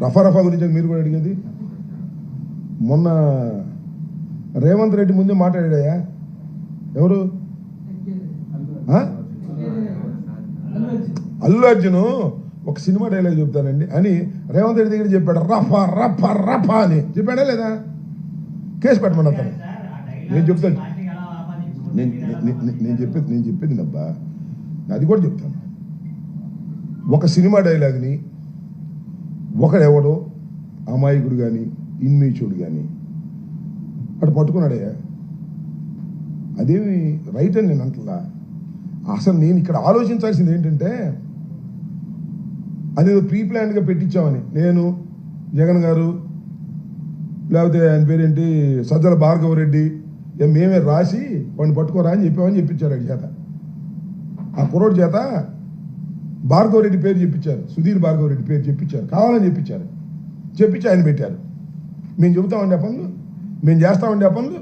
రఫా గురించి మీరు కూడా అడిగేది. మొన్న రేవంత్ రెడ్డి ముందే మాట్లాడాయా ఎవరు? అల్లు అర్జున్ ఒక సినిమా డైలాగ్ చెప్తానండి అని రేవంత్ రెడ్డి దగ్గర చెప్పాడు. రఫా రఫా రఫా అని చెప్పాడా లేదా? కేసు పెట్టమని అతను. నేను చెప్తాను, నేను చెప్పేది నబ్బా, అది కూడా చెప్తాను. ఒక సినిమా డైలాగ్ని ఒకడెవడో అమాయకుడు కానీ ఇన్మేచుడు కానీ అటు పట్టుకున్నాడయ్యా, అదేమి రైట్ అని నేను అంటలా. అసలు నేను ఇక్కడ ఆలోచించాల్సింది ఏంటంటే, అదేదో ప్రీ ప్లాన్గా పెట్టించామని నేను, జగన్ గారు, లేకపోతే ఆయన పేరేంటి సజ్జల భార్గవరెడ్డి, మేమే రాసి వాడిని పట్టుకోరా అని చెప్పామని చెప్పించారు. వాడి చేత, ఆ కుర్రోడి చేత భార్గవరెడ్డి పేరు చెప్పించారు, సుధీర్ భార్గవరెడ్డి పేరు చెప్పించారు, కావాలని చెప్పించి ఆయన పెట్టారు. మేము చెబుతామండి ఆ పనులు, మేము చేస్తామండి ఆ పనులు.